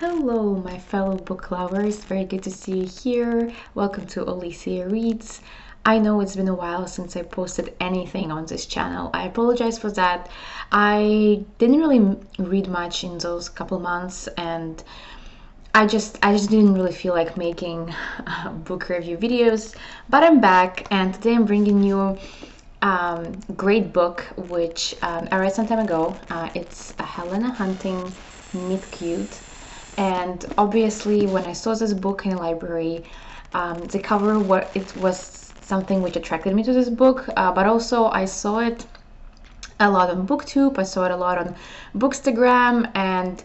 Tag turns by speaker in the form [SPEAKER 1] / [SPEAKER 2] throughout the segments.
[SPEAKER 1] Hello, my fellow book lovers. Very good to see you here. Welcome to Alicia Reads. I know it's been a while since I posted anything on this channel. I apologize for that. I didn't really read much in those couple months, and I just didn't really feel like making book review videos. But I'm back, and today I'm bringing you great book which I read some time ago. It's a Helena Hunting Meet Cute. And obviously, when I saw this book in a library, the cover, it was something which attracted me to this book. But also, I saw it a lot on BookTube. I saw it a lot on Bookstagram, and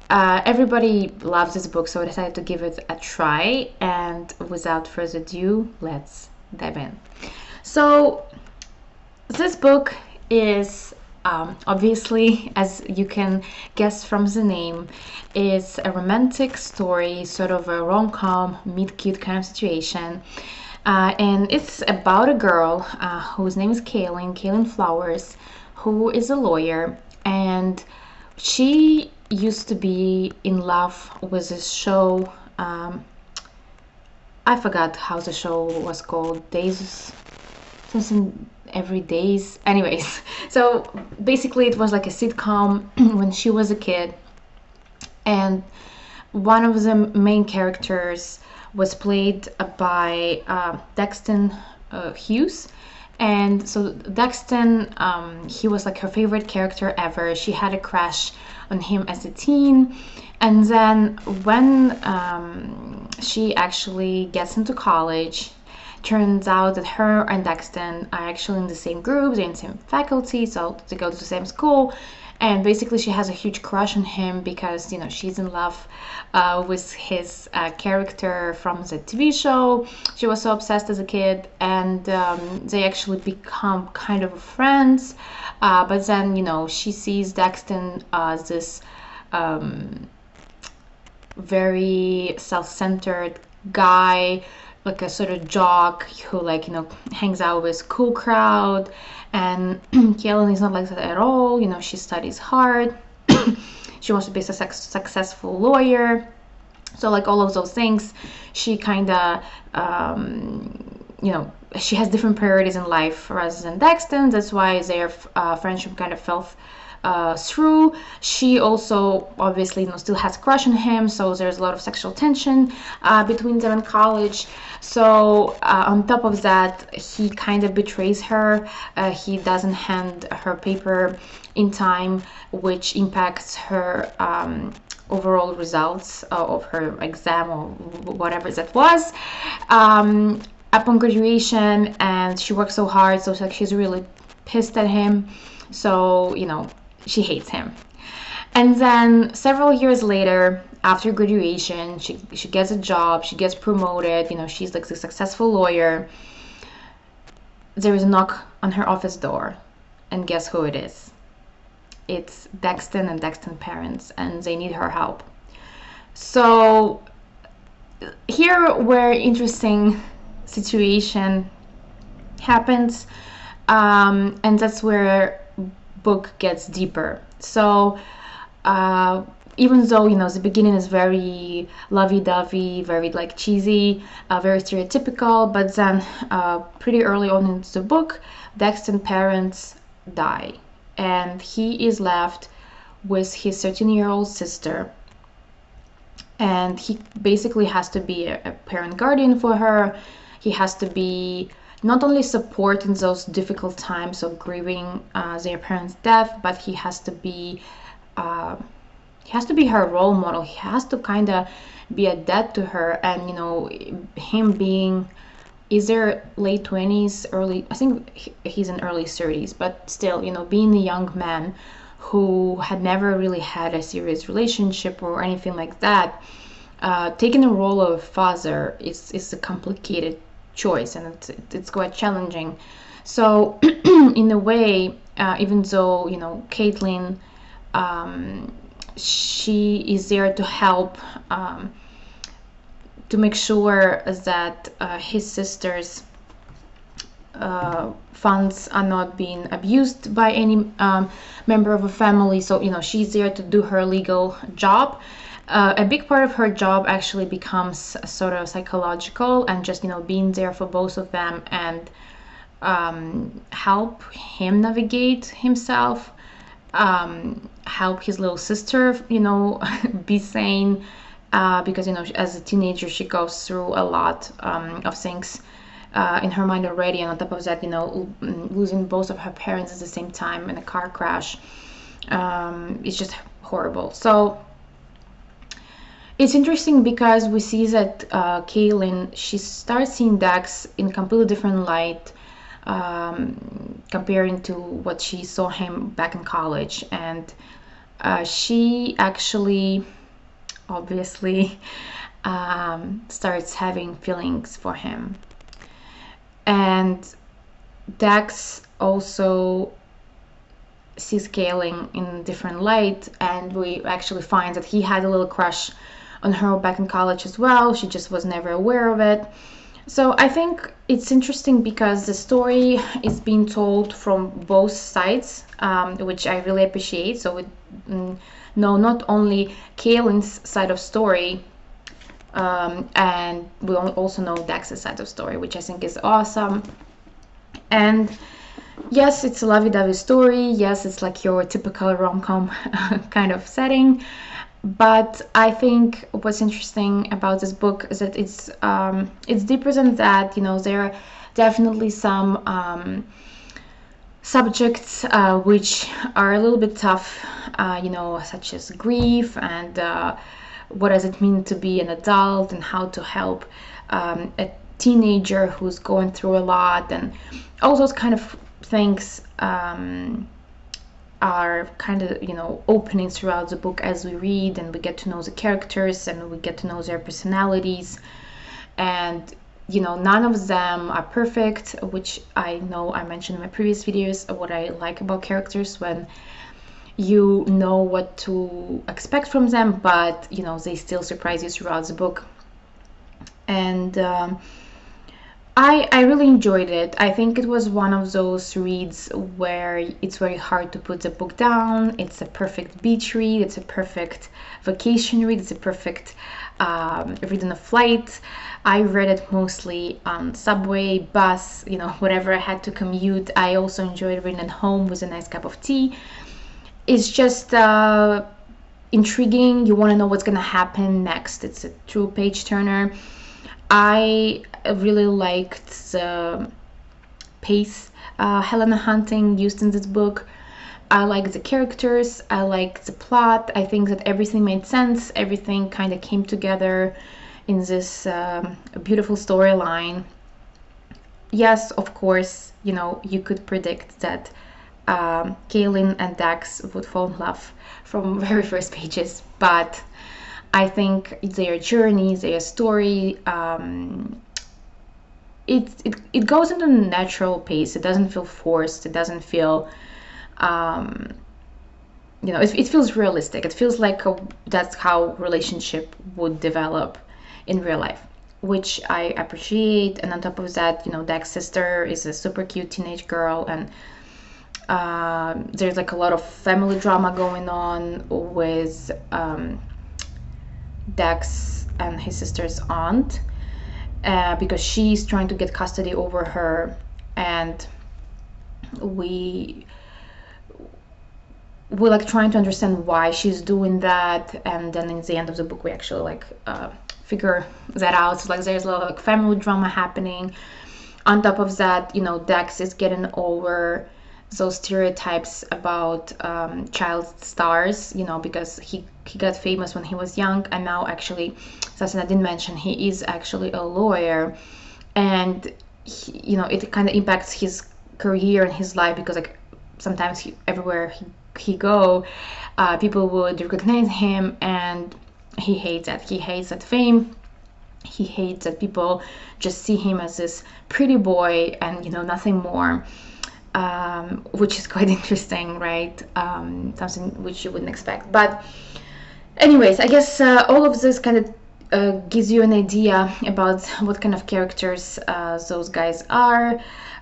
[SPEAKER 1] everybody loves this book. So I decided to give it a try. And without further ado, let's dive in. So this book is obviously, as you can guess from the name, is a romantic story, sort of a rom-com, meet-cute kind of situation. And it's about a girl whose name is Kailyn Flowers, who is a lawyer, and she used to be in love with this show. I forgot how the show was called. Days, something every days. Anyways, so basically it was like a sitcom when she was a kid, and one of the main characters was played by Daxton Hughes. And so Daxton, he was like her favorite character ever. She had a crush on him as a teen, and then when she actually gets into college, turns out that her and Daxton are actually in the same group, they're in the same faculty, so they go to the same school. And basically she has a huge crush on him because, you know, she's in love with his character from the TV show. She was so obsessed as a kid, and they actually become kind of friends. But then, you know, she sees Daxton as this very self-centered guy, like a sort of jock who, like, you know, hangs out with cool crowd. And Kailyn is not like that at all. You know, she studies hard. She wants to be a successful lawyer. So like all of those things, she kind of you know, she has different priorities in life rather than Daxton. That's why their friendship kind of fell through. She also obviously, you know, still has a crush on him, so there's a lot of sexual tension between them in college. So on top of that, he kind of betrays her. He doesn't hand her paper in time, which impacts her overall results of her exam or whatever that was upon graduation. And she works so hard, so like she's really pissed at him. So, you know, she hates him. And then several years later, after graduation, she gets a job, she gets promoted, you know, she's like a successful lawyer. There is a knock on her office door, and guess who it is? It's Daxton and Daxton's parents, and they need her help. So here where interesting situation happens, and that's where book gets deeper. So even though, you know, the beginning is very lovey-dovey, very like cheesy, very stereotypical, but then pretty early on in the book, Daxton's parents die, and he is left with his 13-year-old sister, and he basically has to be a parent guardian for her. He has to be not only support in those difficult times of grieving their parents' death, but he has to be her role model. He has to kind of be a dad to her. And, you know, him being either late 20s, I think he's in early 30s, but still, you know, being a young man who had never really had a serious relationship or anything like that, taking the role of father is a complicated choice, and it's quite challenging. So in a way, even though, you know, Kailyn, she is there to help, to make sure that his sister's funds are not being abused by any member of a family. So, you know, she's there to do her legal job. a big part of her job actually becomes sort of psychological, and just, you know, being there for both of them and help him navigate himself, help his little sister, you know, be sane, because, you know, as a teenager she goes through a lot of things in her mind already, and on top of that, you know, losing both of her parents at the same time in a car crash. It's just horrible. So it's interesting because we see that Kailyn, she starts seeing Dax in a completely different light, comparing to what she saw him back in college, and she actually obviously starts having feelings for him. And Dax also sees Kailyn in a different light, and we actually find that he had a little crush on her back in college as well. She just was never aware of it. So I think it's interesting because the story is being told from both sides, which I really appreciate. So we know not only Kailyn's side of story, and we also know Dax's side of story, which I think is awesome. And yes, it's a lovey-dovey story. Yes, it's like your typical rom-com kind of setting. But I think what's interesting about this book is that it's deeper than that. You know, there are definitely some subjects which are a little bit tough, you know, such as grief and what does it mean to be an adult, and how to help a teenager who's going through a lot, and all those kind of things are kind of, you know, opening throughout the book as we read, and we get to know the characters and we get to know their personalities. And, you know, none of them are perfect, which I know I mentioned in my previous videos, what I like about characters, when you know what to expect from them, but, you know, they still surprise you throughout the book. And I really enjoyed it. I think it was one of those reads where it's very hard to put the book down. It's a perfect beach read. It's a perfect vacation read. It's a perfect read on a flight. I read it mostly on subway, bus, you know, whatever I had to commute. I also enjoyed reading at home with a nice cup of tea. It's just intriguing. You want to know what's going to happen next. It's a true page turner. I really liked the pace Helena Hunting used in this book. I liked the characters. I liked the plot. I think that everything made sense. Everything kind of came together in this beautiful storyline. Yes, of course, you know, you could predict that Kailyn and Dax would fall in love from very first pages, but I think their journey, their story, it goes into a natural pace. It doesn't feel forced. It doesn't feel, you know, it feels realistic. It feels like that's how relationship would develop in real life, which I appreciate. And on top of that, you know, Dax's sister is a super cute teenage girl, and there's like a lot of family drama going on with Dax and his sister's aunt, because she's trying to get custody over her, and we're like trying to understand why she's doing that. And then in the end of the book we actually like figure that out. So like there's a lot of like family drama happening. On top of that, you know, Dax is getting over those stereotypes about child stars, you know, because he got famous when he was young, and now actually, something I didn't mention, he is actually a lawyer, and he, you know, it kind of impacts his career and his life, because like sometimes everywhere he go, people would recognize him, and he hates that. He hates that fame. He hates that people just see him as this pretty boy and, you know, nothing more. Which is quite interesting, right? Something which you wouldn't expect. But anyways, I guess all of this kind of gives you an idea about what kind of characters those guys are.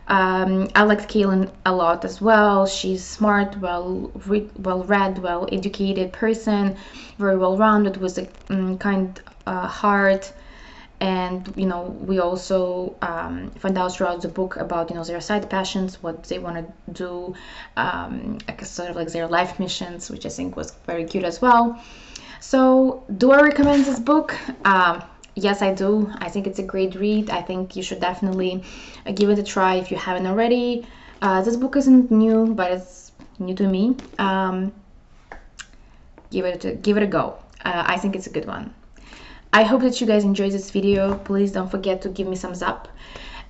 [SPEAKER 1] I liked Kailyn a lot as well. She's smart, well-read, well-educated person, very well-rounded, with a kind heart. And we also find out throughout the book about their side passions, what they want to do, like sort of like their life missions, which I think was very cute as well. So do I recommend this book? Yes, I do. I think it's a great read. I think you should definitely give it a try if you haven't already. This book isn't new, but it's new to me. Give it a go. I think it's a good one. I hope that you guys enjoyed this video. Please don't forget to give me thumbs up.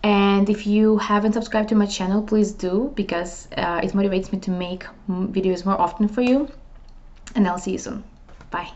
[SPEAKER 1] And if you haven't subscribed to my channel, please do, because it motivates me to make videos more often for you. And I'll see you soon. Bye.